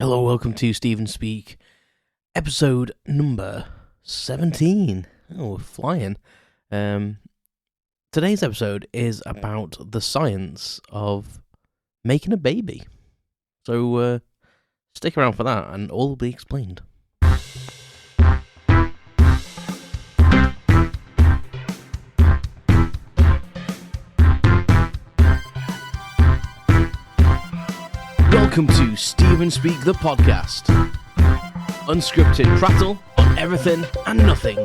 Hello, welcome to Stephen Speak, episode number 17. Oh, we're flying. Today's episode is about the science of making a baby. So, stick around for that and all will be explained. Welcome to Stephen Speak the podcast. Unscripted prattle on everything and nothing.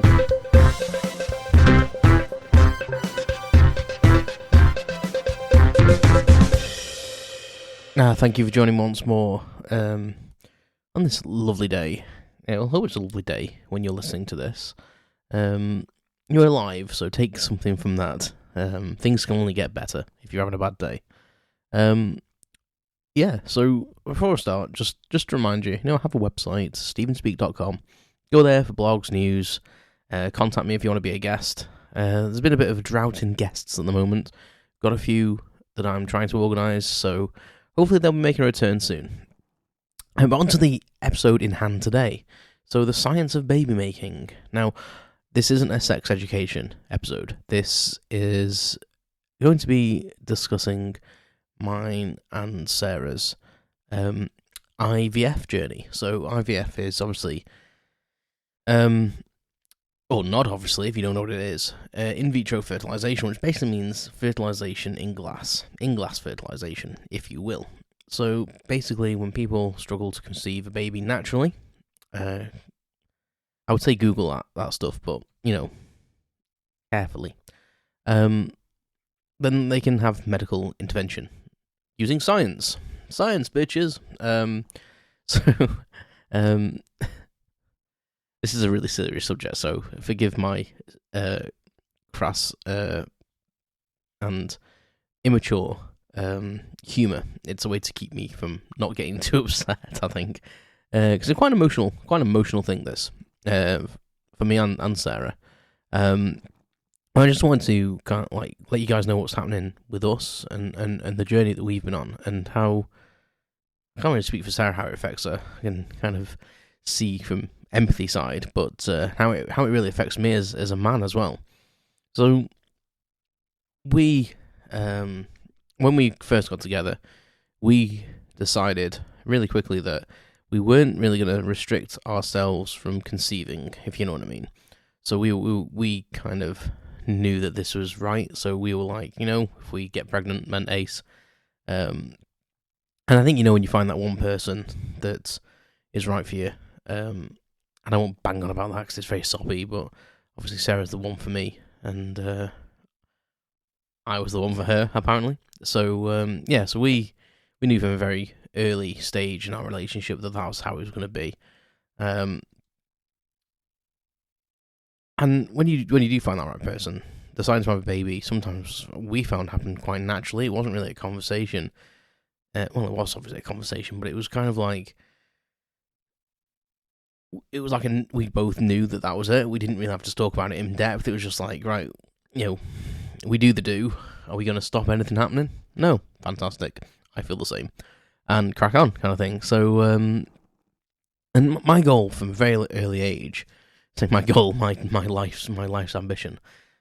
Thank you for joining once more on this lovely day. I hope it's a lovely day when you're listening to this. You're alive, so take something from that. Things can only get better if you're having a bad day. Yeah, so before I start, just to remind you, I have a website, stephenspeak.com. Go there for blogs, news, contact me if you want to be a guest. There's been a bit of a drought in guests at the moment. Got a few that I'm trying to organise, so hopefully they'll be making a return soon. But on to the episode in hand today. So the science of baby making. Now, this isn't a sex education episode. This is going to be discussing mine and Sarah's IVF journey. So IVF is obviously, or not obviously if you don't know what it is, in vitro fertilization, which basically means fertilization in glass fertilization, if you will. So basically when people struggle to conceive a baby naturally, I would say Google that stuff, but, carefully, then they can have medical intervention. Using science. Science, bitches. This is a really serious subject, so forgive my crass and immature humour. It's a way to keep me from not getting too upset, I think. Because it's quite an emotional thing, this, for me and Sarah. I just wanted to kind of let you guys know what's happening with us and the journey that we've been on and how, I can't really speak for Sarah how it affects her. I can kind of see from empathy side, but how it really affects me as a man as well. So we, when we first got together, we decided really quickly that we weren't really going to restrict ourselves from conceiving, if you know what I mean. So we kind of knew that this was right, so we were like, if we get pregnant, meant ace. And I think, when you find that one person that is right for you, and I won't bang on about that because it's very soppy, but obviously Sarah's the one for me, and I was the one for her, apparently. So, so we knew from a very early stage in our relationship that was how it was going to be. And when you do find that right person, the science of having a baby, sometimes we found happened quite naturally. It wasn't really a conversation. Well, it was obviously a conversation, but it was kind of like, we both knew that was it. We didn't really have to talk about it in depth. It was just like, right, we do the do. Are we going to stop anything happening? No. Fantastic. I feel the same. And crack on, kind of thing. So, and my goal from a very early age, my goal, my life's ambition,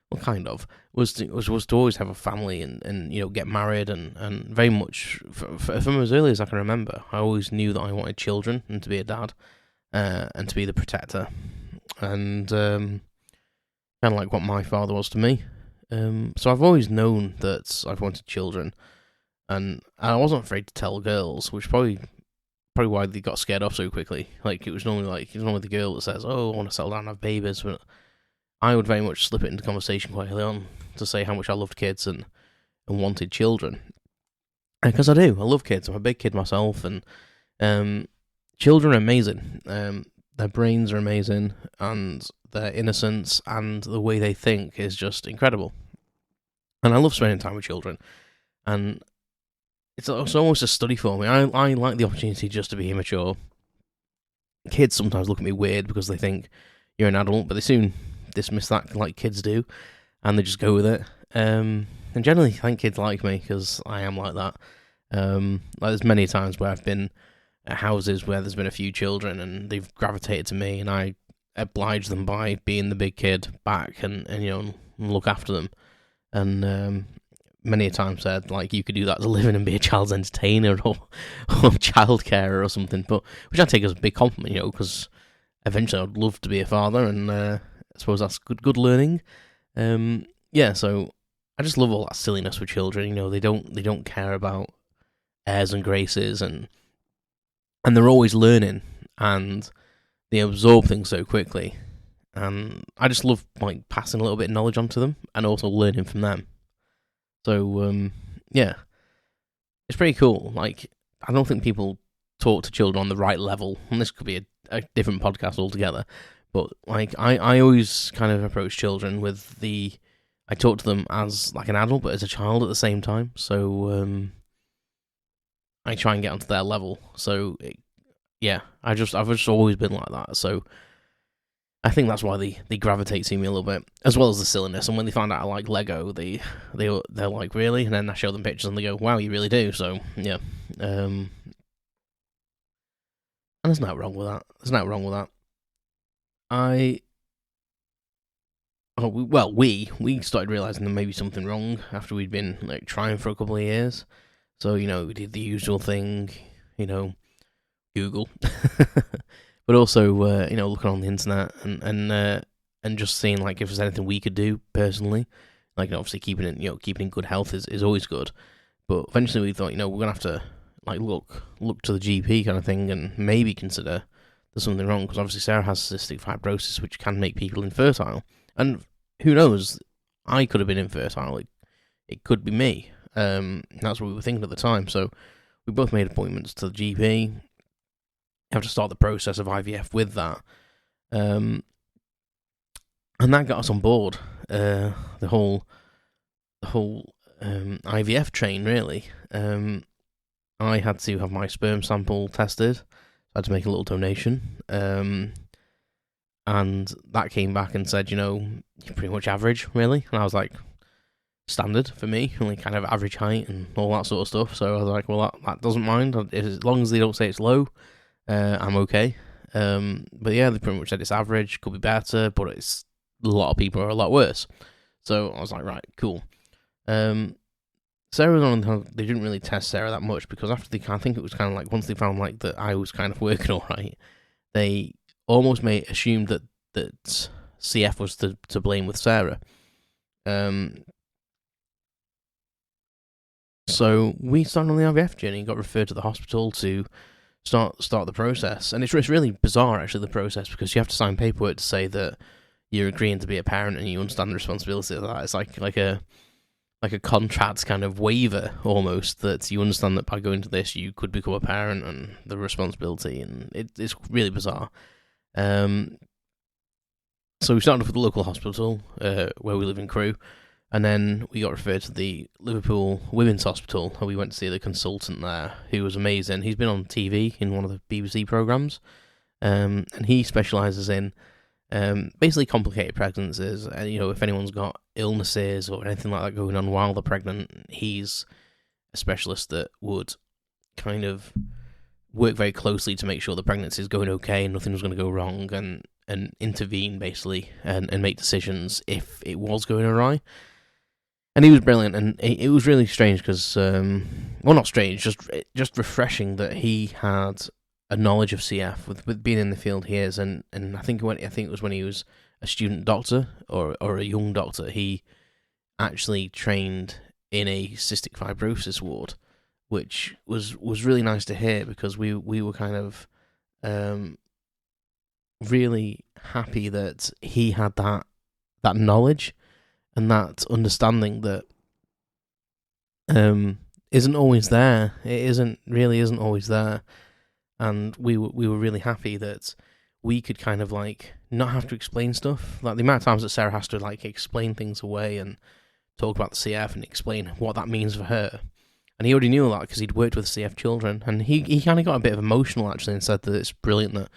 well, kind of, was to always have a family and get married and very much from as early as I can remember, I always knew that I wanted children and to be a dad, and to be the protector, and kind of like what my father was to me. So I've always known that I've wanted children, and I wasn't afraid to tell girls, which probably why they got scared off so quickly. Like, it was normally the girl that says, "Oh, I want to settle down and have babies," but I would very much slip it into conversation quite early on to say how much I loved kids and wanted children. Because I do. I love kids. I'm a big kid myself, and children are amazing. Their brains are amazing, and their innocence and the way they think is just incredible. And I love spending time with children, and it's almost a study for me. I like the opportunity just to be immature. Kids sometimes look at me weird because they think you're an adult, but they soon dismiss that like kids do, and they just go with it. And generally, I think kids like me because I am like that. Like, there's many times where I've been houses where there's been a few children, and they've gravitated to me, and I oblige them by being the big kid back, and look after them. And many a time said, like, you could do that as a living and be a child's entertainer or childcarer or something, but which I take as a big compliment, because eventually I'd love to be a father, and I suppose that's good learning. So I just love all that silliness with children. They don't care about airs and graces, and they're always learning, and they absorb things so quickly. And I just love like passing a little bit of knowledge onto them, and also learning from them. So it's pretty cool. Like, I don't think people talk to children on the right level, and this could be a different podcast altogether. But like, I always kind of approach children with I talk to them as like an adult, but as a child at the same time. So I try and get onto their level. So I've just always been like that. So I think that's why they gravitate to me a little bit, as well as the silliness. And when they find out I like Lego, they're like, really? And then I show them pictures and they go, wow, you really do. So yeah, and there's nothing wrong with that. We started realizing there may be something wrong after we'd been like trying for a couple of years. So we did the usual thing, Google, but also looking on the internet and just seeing like if there's anything we could do personally. Like, obviously keeping in good health is always good. But eventually we thought, we're gonna have to like look to the GP kind of thing, and maybe consider there's something wrong, because obviously Sarah has cystic fibrosis, which can make people infertile. And who knows, I could have been infertile. It could be me. That's what we were thinking at the time. So we both made appointments to the GP. Have to start the process of IVF with that. And that got us on board. The whole IVF train, really. I had to have my sperm sample tested. I had to make a little donation. And that came back and said, you're pretty much average, really. And I was like, standard for me, only kind of average height and all that sort of stuff. So I was like, well, that doesn't mind. As long as they don't say it's low, I'm okay. But yeah, they pretty much said it's average, could be better, but it's a lot of people are a lot worse. So I was like, right, cool. Sarah was on. They didn't really test Sarah that much, because after I think it was kind of like once they found like that I was kind of working all right, they almost assumed that CF was to blame with Sarah. So we started on the IVF journey and got referred to the hospital to start the process. And it's really bizarre, actually, the process, because you have to sign paperwork to say that you're agreeing to be a parent and you understand the responsibility of that. It's like a contract kind of waiver, almost, that you understand that by going to this you could become a parent and the responsibility, and it's really bizarre. So we started off with the local hospital where we live in Crewe, and then we got referred to the Liverpool Women's Hospital, and we went to see the consultant there, who was amazing. He's been on TV in one of the BBC programmes, and he specialises in basically complicated pregnancies. And if anyone's got illnesses or anything like that going on while they're pregnant, he's a specialist that would kind of work very closely to make sure the pregnancy is going okay and nothing was going to go wrong, and intervene basically and make decisions if it was going awry. And he was brilliant, and it was really strange because, not strange, just refreshing that he had a knowledge of CF with being in the field he is, and I think it was when he was a student doctor or a young doctor, he actually trained in a cystic fibrosis ward, which was really nice to hear, because we were kind of really happy that he had that knowledge and that understanding that isn't always there. It really isn't always there. And we were really happy that we could kind of like not have to explain stuff. Like the amount of times that Sarah has to like explain things away and talk about the CF and explain what that means for her. And he already knew that because he'd worked with CF children, and he kind of got a bit of emotional actually, and said that it's brilliant that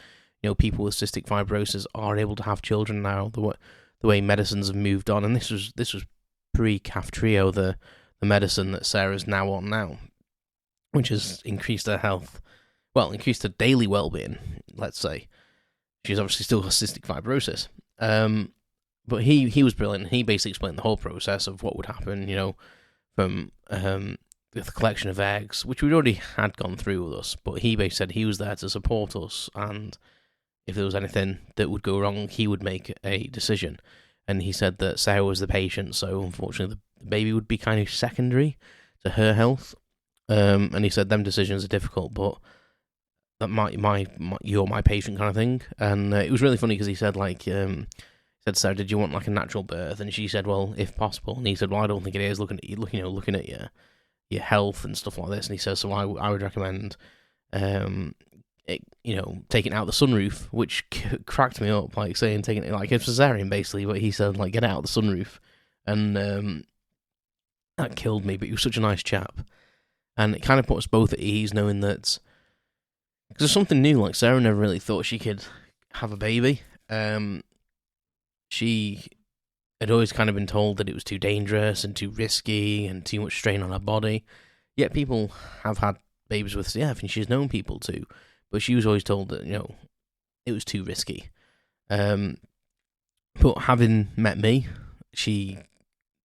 people with cystic fibrosis are able to have children now. The way medicines have moved on, and this was pre-Kaftrio, the medicine that Sarah's now on now, which has increased her health. increased her daily well-being, let's say. She's obviously still got cystic fibrosis. But he was brilliant. He basically explained the whole process of what would happen, from the collection of eggs, which we'd already had gone through with us, but he basically said he was there to support us, and if there was anything that would go wrong, he would make a decision. And he said that Sarah was the patient, so unfortunately the baby would be kind of secondary to her health. And he said them decisions are difficult, but that you're my patient kind of thing. And it was really funny because he said said, Sarah, did you want like a natural birth? And she said, well, if possible. And he said, well, I don't think it is. Looking at your health and stuff like this. And he says, so I would recommend, taking out the sunroof, which cracked me up, like saying taking it like it's cesarean basically. But he said like get out the sunroof, and that killed me. But he was such a nice chap, and it kind of put us both at ease knowing that because there's something new. Like Sarah never really thought she could have a baby. She had always kind of been told that it was too dangerous and too risky and too much strain on her body. Yet people have had babies with CF, and she's known people too. But she was always told that, it was too risky. But having met me, she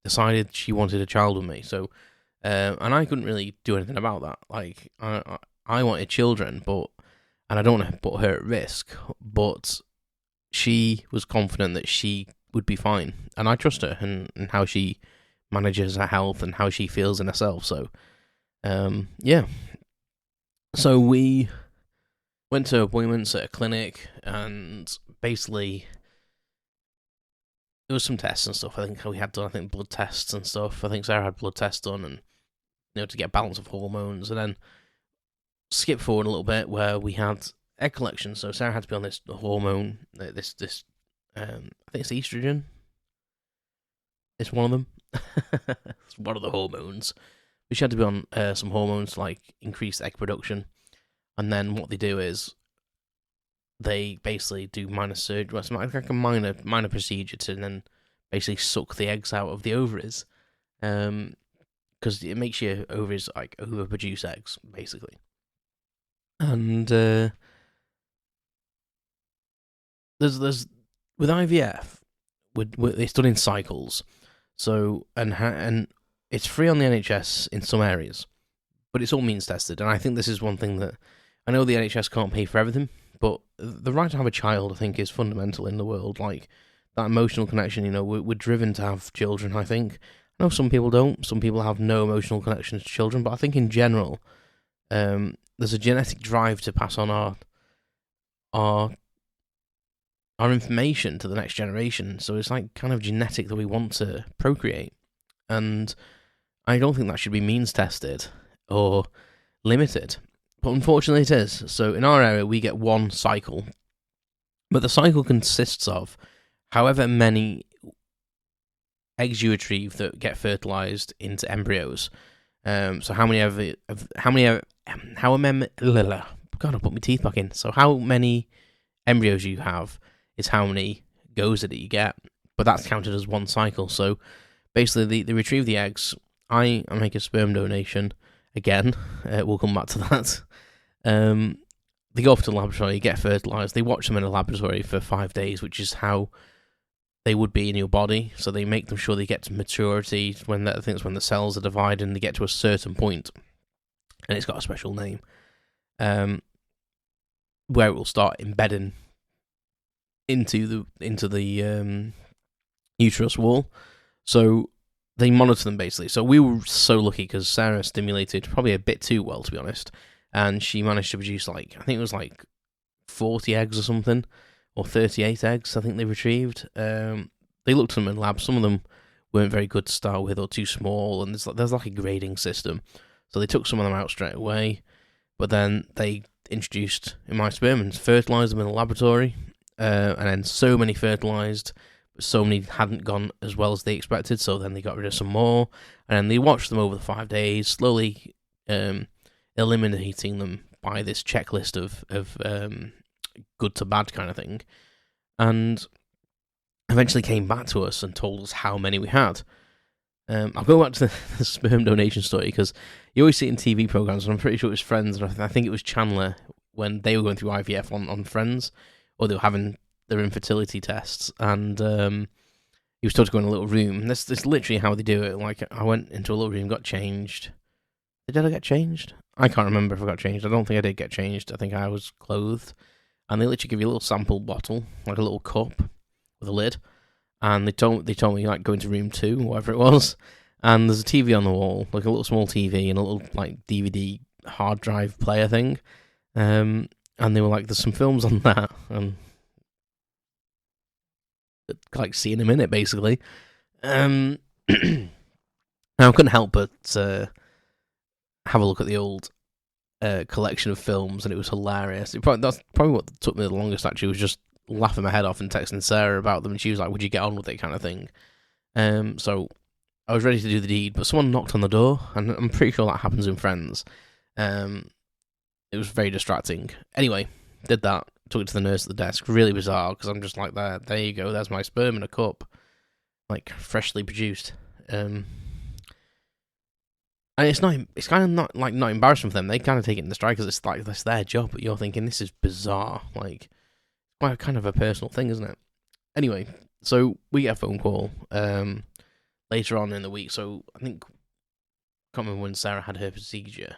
decided she wanted a child with me. So, and I couldn't really do anything about that. Like, I wanted children, and I don't want to put her at risk, but she was confident that she would be fine. And I trust her and how she manages her health and how she feels in herself. So, yeah. So we went to appointments at a clinic, and basically there was some tests and stuff. I think we had done, blood tests and stuff. I think Sarah had blood tests done, and to get balance of hormones. And then skip forward a little bit where we had egg collection. So Sarah had to be on this hormone, this I think it's estrogen. It's one of them. It's one of the hormones. But she had to be on some hormones to like increase egg production. And then what they do is they basically do minor surgery. It's like a minor procedure to then basically suck the eggs out of the ovaries, because it makes your ovaries like overproduce eggs basically. And there's with IVF, it's done in cycles. So and it's free on the NHS in some areas, but it's all means tested. And I think this is one thing that I know the NHS can't pay for everything, but the right to have a child, I think, is fundamental in the world. Like that emotional connection, we're driven to have children. I think I know some people don't. Some people have no emotional connections to children, but I think in general, there's a genetic drive to pass on our information to the next generation. So it's like kind of genetic that we want to procreate, and I don't think that should be means tested or limited. But unfortunately it is. So in our area we get one cycle, but the cycle consists of however many eggs you retrieve that get fertilized into embryos. So how many God, I put my teeth back in. So how many embryos you have is how many goes that you get, but that's counted as one cycle. So basically they retrieve the eggs. I make a sperm donation. Again, we'll come back to that. They go off to the laboratory, get fertilized. They watch them in a laboratory for 5 days, which is how they would be in your body. So they make them sure they get to maturity when the cells are divided and they get to a certain point, and it's got a special name, where it will start embedding into the uterus wall. So they monitor them basically. So we were so lucky because Sarah stimulated probably a bit too well, to be honest, and she managed to produce I think it was 40 eggs or something, or 38 eggs I think they retrieved. They looked at them in labs. Some of them weren't very good to start with or too small, and there's like a grading system. So they took some of them out straight away, but then they introduced in my sperm and fertilized them in the laboratory, and then so many fertilized, but so many hadn't gone as well as they expected, so then they got rid of some more, and then they watched them over the 5 days, slowly eliminating them by this checklist of good to bad kind of thing, and eventually came back to us and told us how many we had. I'll go back to the sperm donation story because you always see it in TV programs, and I'm pretty sure it was Friends, and I think it was Chandler when they were going through IVF on friends, or they were having their infertility tests, and he was told to go in a little room. That's literally how they do it. Like, I went into a little room, got changed. Did I get changed? I can't remember if I got changed. I don't think I did get changed. I think I was clothed. And they literally give you a little sample bottle, like a little cup with a lid. And they told me, like, go into room 2, whatever it was. And there's a TV on the wall, like a little small TV and a little, like, DVD hard drive player thing. And they were like, there's some films on that. And like seeing him in it, basically. Now, I couldn't help but have a look at the old collection of films, and it was hilarious. That's probably what took me the longest, actually, was just laughing my head off and texting Sarah about them, and she was like, would you get on with it, kind of thing. So I was ready to do the deed, but someone knocked on the door, and I'm pretty sure that happens in Friends. It was very distracting. Anyway, did that. Took it to the nurse at the desk. Really bizarre, because I'm just like, there you go, there's my sperm in a cup. Like, freshly produced. And it's kind of not embarrassing for them. They kind of take it in the stride, because it's like, that's their job, but you're thinking, this is bizarre. Like, quite kind of a personal thing, isn't it? Anyway, so we get a phone call later on in the week. So I think, I can't remember when Sarah had her procedure.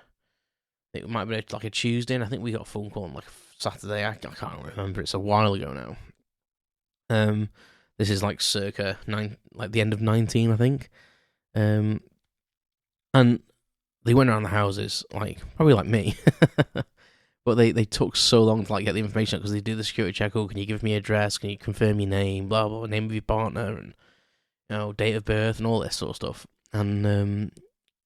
It might be like a Tuesday, and I think we got a phone call on like Saturday. I can't remember. It's a while ago now. This is like circa the end of 19, I think. And they went around the houses, like probably like me, but they took so long to like get the information because they do the security check. Oh, can you give me address? Can you confirm your name? Blah blah, name of your partner, and date of birth and all this sort of stuff. And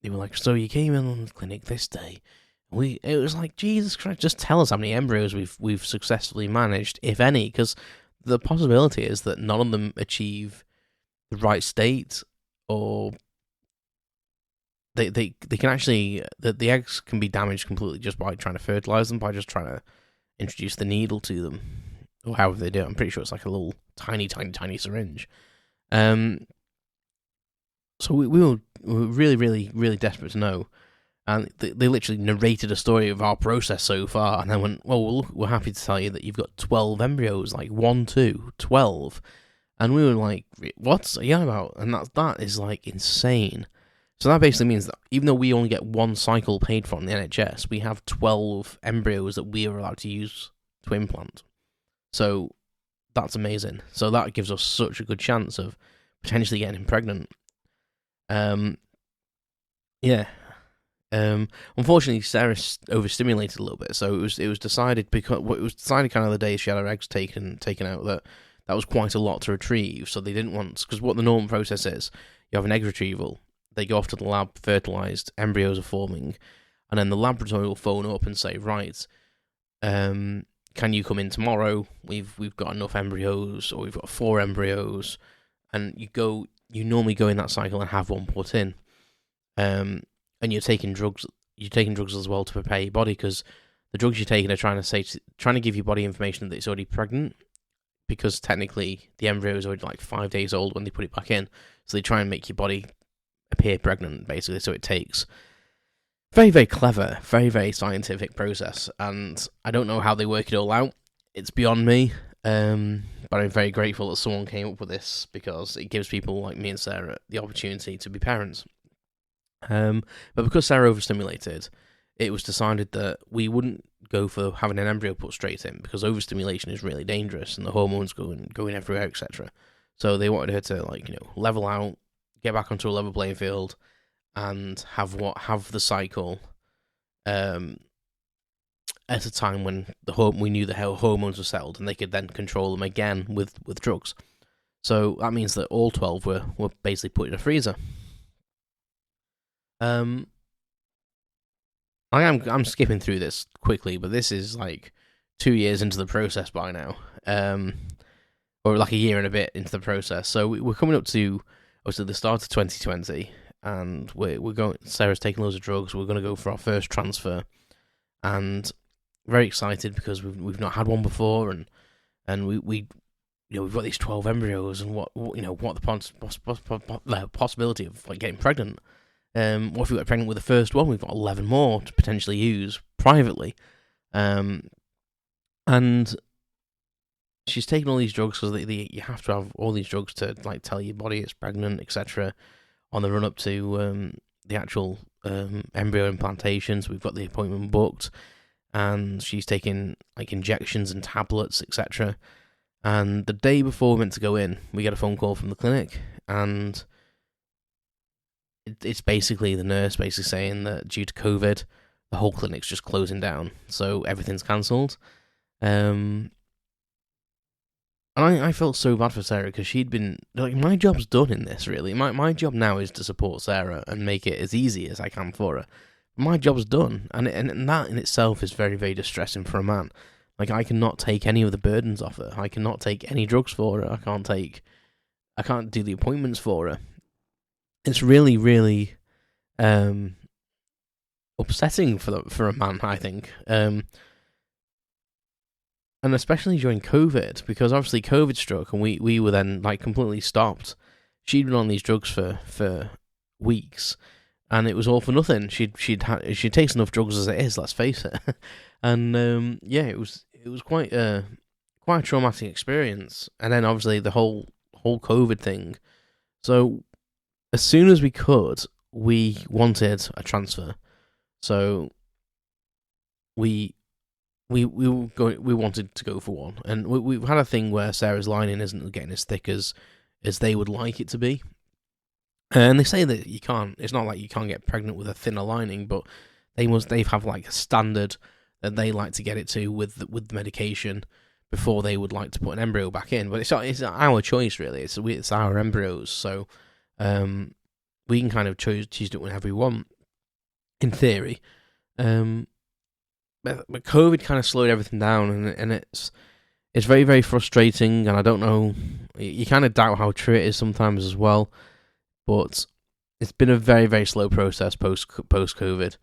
they were like, so you came in on the clinic this day. It was like, Jesus Christ, just tell us how many embryos we've successfully managed, if any, because the possibility is that none of them achieve the right state, or they can actually, the eggs can be damaged completely just by trying to fertilize them, by just trying to introduce the needle to them, or however they do it. I'm pretty sure it's like a little tiny syringe. So we were really, really, really desperate to know. And they literally narrated a story of our process so far, and then went, well, we're happy to tell you that you've got 12 embryos, like 1, 2, 12. And we were like, what are you on about? And that is like insane. So that basically means that even though we only get one cycle paid for in the NHS, we have 12 embryos that we are allowed to use to implant. So that's amazing. So that gives us such a good chance of potentially getting him pregnant. Yeah. Unfortunately, Sarah overstimulated a little bit, so it was decided kind of the day she had her eggs taken out that was quite a lot to retrieve. So they didn't want, because what the normal process is, you have an egg retrieval, they go off to the lab, fertilized, embryos are forming, and then the laboratory will phone up and say, right, can you come in tomorrow? We've got enough embryos, or we've got 4 embryos, and you normally go in that cycle and have one put in. And you're taking drugs as well to prepare your body, because the drugs you're taking are trying to give your body information that it's already pregnant, because technically the embryo is already like 5 days old when they put it back in. So they try and make your body appear pregnant, basically. So it takes very, very clever, very, very scientific process, and I don't know how they work it all out. It's beyond me, but I'm very grateful that someone came up with this, because it gives people like me and Sarah the opportunity to be parents. But because Sarah overstimulated, it was decided that we wouldn't go for having an embryo put straight in, because overstimulation is really dangerous and the hormones going everywhere, etc. So they wanted her to level out, get back onto a level playing field, and have the cycle at a time when we knew that her hormones were settled, and they could then control them again with drugs. So that means that all 12 were basically put in a freezer. I'm skipping through this quickly, but this is like 2 years into the process by now, or like a year and a bit into the process. So we're coming up to obviously the start of 2020, and we're going. Sarah's taking loads of drugs. We're going to go for our first transfer, and very excited because we've not had one before, and we've got these 12 embryos, and what the possibility of like getting pregnant. What if we got pregnant with the first one? We've got 11 more to potentially use privately. And she's taking all these drugs because you have to have all these drugs to like tell your body it's pregnant, etc. On the run up to the actual embryo implantations. We've got the appointment booked, and she's taking like injections and tablets, etc. And the day before we're meant to go in, we get a phone call from the clinic, and it's basically the nurse basically saying that due to COVID, the whole clinic's just closing down, so everything's cancelled. And I felt so bad for Sarah because she'd been like, my job's done in this. Really, my job now is to support Sarah and make it as easy as I can for her. My job's done, and that in itself is very, very distressing for a man. Like, I cannot take any of the burdens off her. I cannot take any drugs for her. I can't do the appointments for her. It's really, really upsetting for a man, I think. And especially during COVID, because obviously COVID struck and we were then like completely stopped. She'd been on these drugs for weeks, and it was all for nothing. She'd takes enough drugs as it is, let's face it. And it was quite a traumatic experience. And then obviously the whole COVID thing. So as soon as we could, we wanted a transfer. So we wanted to go for one, and we've had a thing where Sarah's lining isn't getting as thick as they would like it to be. And they say that you can't. It's not like you can't get pregnant with a thinner lining, but they have like a standard that they like to get it to with the medication before they would like to put an embryo back in. But it's our choice really. It's our embryos, so we can kind of choose to do it whenever we want, in theory. But COVID kind of slowed everything down, and it's very, very frustrating, and I don't know, you kind of doubt how true it is sometimes as well, but it's been a very, very slow process post-COVID.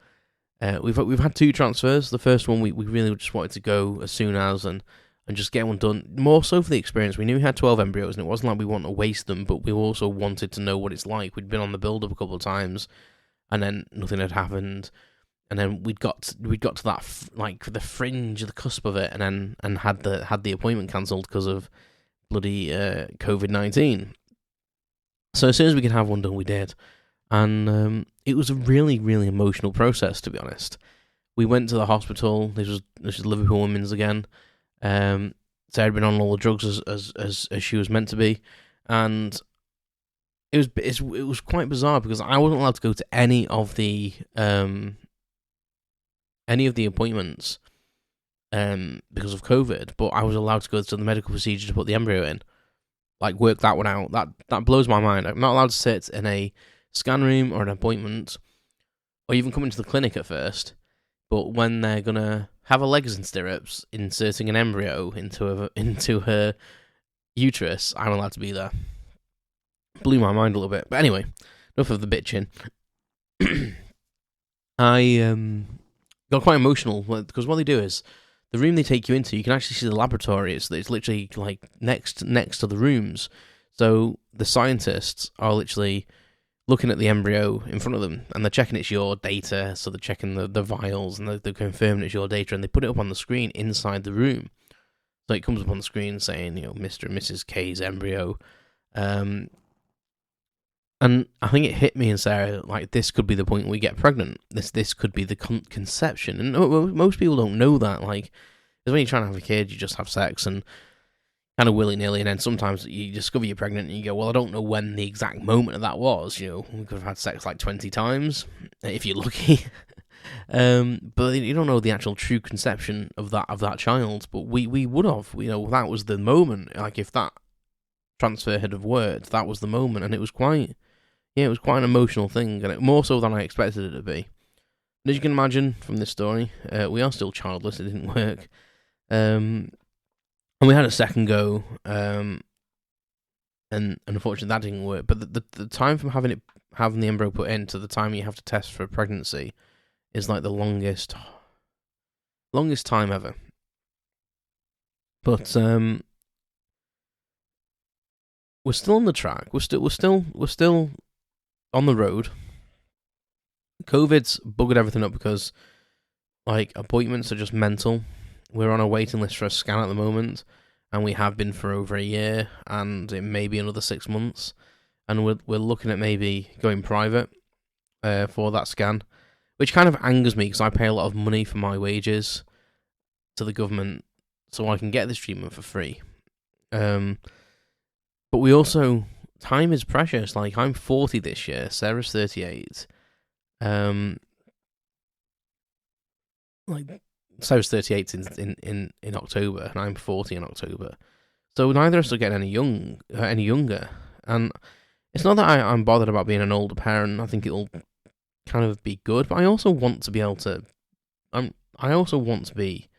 We've had 2 transfers. The first one we really just wanted to go as soon as and just get one done, more so for the experience. We knew we had 12 embryos, and it wasn't like we wanted to waste them, but we also wanted to know what it's like. We'd been on the build-up a couple of times, and then nothing had happened. And then we'd got to that like the fringe of the cusp of it, and had the appointment cancelled because of bloody COVID-19. So as soon as we could have one done, we did, and it was a really, really emotional process, to be honest. We went to the hospital. This was Liverpool Women's again. Sarah had been on all the drugs as she was meant to be, and it was quite bizarre because I wasn't allowed to go to any of the appointments because of COVID, but I was allowed to go to the medical procedure to put the embryo in, like work that one out. That blows my mind. I'm not allowed to sit in a scan room or an appointment, or even come into the clinic at first. But when they're gonna have her legs in stirrups, inserting an embryo into her uterus, I'm allowed to be there. Blew my mind a little bit. But anyway, enough of the bitching. I got quite emotional because what they do is the room they take you into, you can actually see the laboratory. It's literally like next to the rooms. So the scientists are literally looking at the embryo in front of them, and they're checking it's your data. So they're checking the vials, and they're confirming it's your data, and they put it up on the screen inside the room. So it comes up on the screen saying, Mr. and Mrs. K's embryo. And I think it hit me and Sarah, like, this could be the point we get pregnant. This could be the conception. And most people don't know that. Like, because when you're trying to have a kid, you just have sex and kind of willy-nilly, and then sometimes you discover you're pregnant and you go, well, I don't know when the exact moment of that was. We could have had sex like 20 times, if you're lucky. But you don't know the actual true conception of that child. But we would have. That was the moment. Like, if that transfer had have worked, that was the moment, and it was quite an emotional thing, and more so than I expected it to be. And as you can imagine from this story, we are still childless. It didn't work, and we had a second go, and unfortunately that didn't work. But the time from having the embryo put in to the time you have to test for pregnancy is like the longest time ever. But we're still on the track. We're still on the road. COVID's buggered everything up because, like, appointments are just mental. we're on a waiting list for a scan at the moment, and we have been for over a year, and it may be another 6 months, and we're looking at maybe going private for that scan, which kind of angers me because I pay a lot of money for my wages to the government so I can get this treatment for free. But we also, time is precious. Like, I'm 40 this year, Sarah's 38. Like, Sarah's 38 in October, and I'm 40 in October. So neither of us are getting any younger. And it's not that I'm bothered about being an older parent. I think it'll kind of be good, but I also want to be able to. I also want to be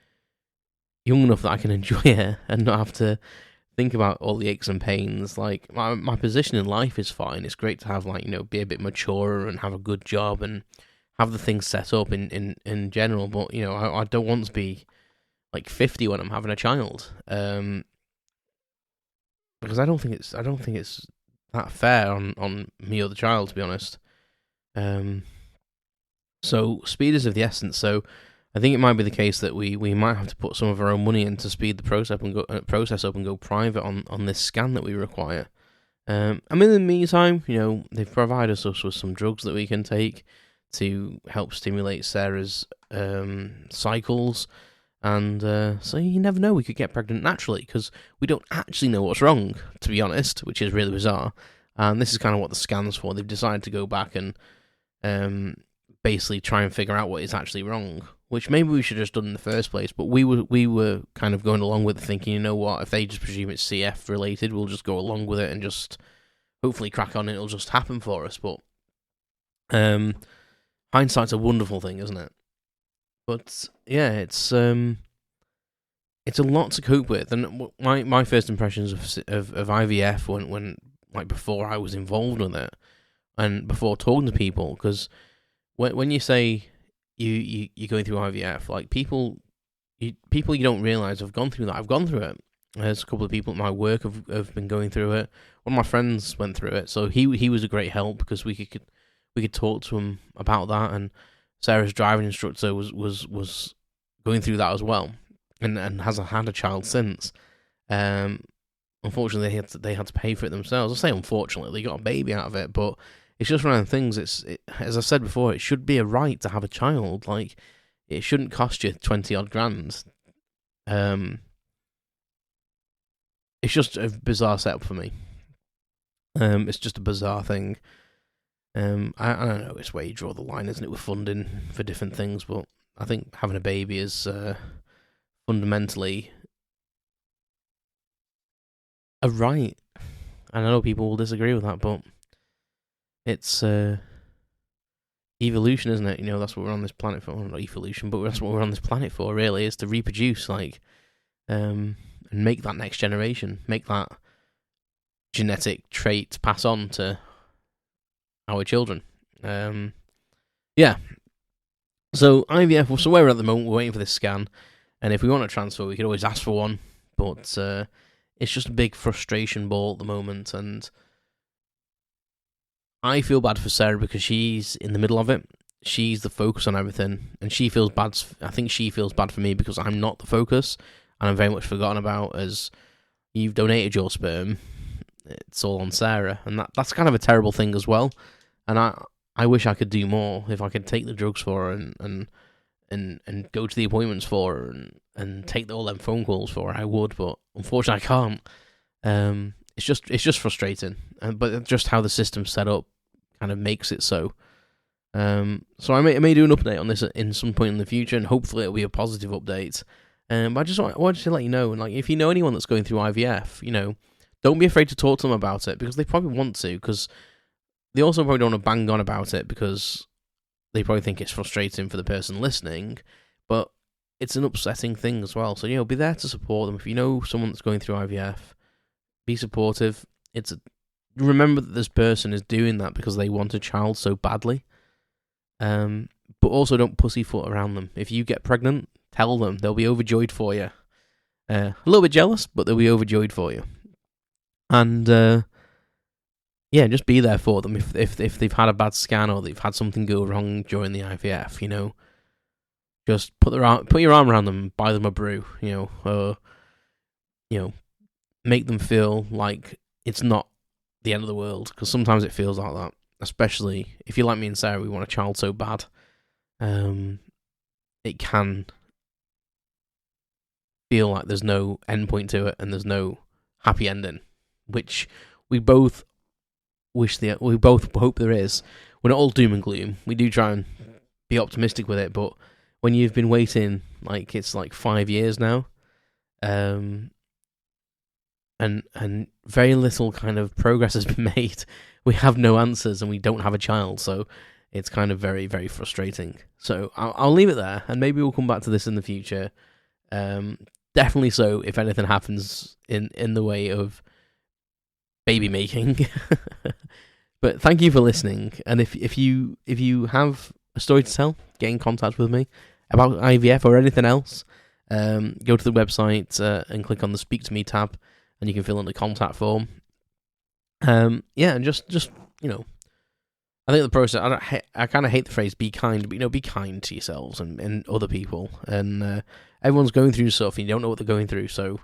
young enough that I can enjoy it and not have to think about all the aches and pains. Like, my position in life is fine. It's great to have, like, you know, be a bit mature and have a good job and have the things set up in general. But, you know, I don't want to be like 50 when I'm having a child. Because I don't think it's that fair on me or the child, to be honest. So speed is of the essence. So I think it might be the case that we might have to put some of our own money in to speed the process up and go private on this scan that we require. In the meantime, you know, they've provided us with some drugs that we can take to help stimulate Sarah's cycles. And so you never know, we could get pregnant naturally, because we don't actually know what's wrong, to be honest, which is really bizarre. And this is kind of what the scan's for. They've decided to go back and basically try and figure out what is actually wrong, which maybe we should have just done in the first place. But we were kind of going along with it, thinking, you know what, if they just presume it's CF related, we'll just go along with it and just hopefully crack on and it'll just happen for us. But hindsight's a wonderful thing, isn't it? But yeah, it's a lot to cope with. And my first impressions of IVF when like before I was involved with it and before talking to people, because when you say you're going through IVF, like people you don't realise have gone through that. I've gone through it. There's a couple of people at my work have been going through it. One of my friends went through it, so he was a great help because we could talk to him about that. And Sarah's driving instructor was going through that as well, and has had a child since. Unfortunately, they had to pay for it themselves. I say unfortunately, they got a baby out of it, but it's just one of the things. As I said before, it should be a right to have a child. Like, it shouldn't cost you 20 odd grand. It's just a bizarre setup for me. It's just a bizarre thing. I don't know, it's where you draw the line, isn't it, with funding for different things, but I think having a baby is fundamentally a right. And I know people will disagree with that, but it's evolution, isn't it? You know, that's what we're on this planet for. Well, not evolution, but that's what we're on this planet for, really, is to reproduce, like, and make that next generation, make that genetic trait pass on to our children. Yeah. So IVF, so where we're at the moment, we're waiting for this scan, and if we want a transfer, we could always ask for one, but it's just a big frustration ball at the moment, and I feel bad for Sarah because she's in the middle of it. She's the focus on everything, and she feels bad. I think she feels bad for me because I'm not the focus, and I'm very much forgotten about. As you've donated your sperm, it's all on Sarah, and that's kind of a terrible thing as well. And I wish I could do more. If I could take the drugs for her and go to the appointments for her and take all them phone calls for her, I would, but unfortunately I can't. It's just frustrating, but just how the system's set up kind of makes it so. So I may do an update on this in some point in the future, and hopefully it'll be a positive update. But I just wanted to let you know, and like, if you know anyone that's going through IVF, you know, don't be afraid to talk to them about it, because they probably want to, because they also probably don't want to bang on about it because they probably think it's frustrating for the person listening, but it's an upsetting thing as well. So, you know, be there to support them. If you know someone that's going through IVF, be supportive. Remember that this person is doing that because they want a child so badly. But also don't pussyfoot around them. If you get pregnant, tell them. They'll be overjoyed for you. A little bit jealous, but they'll be overjoyed for you. And yeah, just be there for them if they've had a bad scan or they've had something go wrong during the IVF. You know, Just put your arm around them, buy them a brew, or make them feel like it's not the end of the world, because sometimes it feels like that. Especially if you're like me and Sarah, we want a child so bad. It can feel like there's no end point to it and there's no happy ending, which we both hope there is. We're not all doom and gloom. We do try and be optimistic with it, but when you've been waiting it's 5 years now, and very little kind of progress has been made, we have no answers and we don't have a child, so it's kind of very, very frustrating. So I'll leave it there, and maybe we'll come back to this in the future. Definitely so if anything happens in the way of baby making. But thank you for listening, and if you have a story to tell, get in contact with me about IVF or anything else. Go to the website and click on the Speak to Me tab, and you can fill in the contact form. And just I think the process. I kind of hate the phrase "be kind," but be kind to yourselves and other people. And everyone's going through stuff, and you don't know what they're going through. So,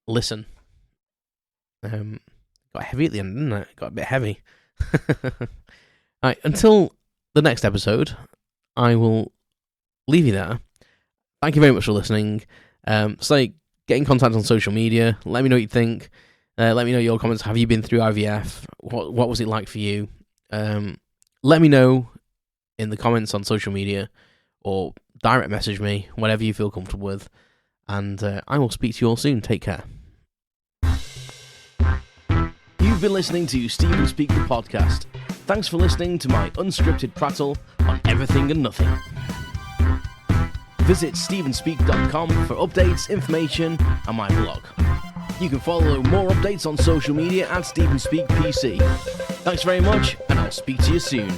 listen. Got heavy at the end, didn't it? Got a bit heavy. Right, until the next episode, I will leave you there. Thank you very much for listening. Get in contact on social media. Let me know what you think. Let me know your comments. Have you been through IVF? What was it like for you? Let me know in the comments on social media, or direct message me, whatever you feel comfortable with. And I will speak to you all soon. Take care. You've been listening to Stephen Speak the podcast. Thanks for listening to my unscripted prattle on everything and nothing. Visit stephenspeak.com for updates, information, and my blog. You can follow more updates on social media at StephenSpeakPC. Thanks very much, and I'll speak to you soon.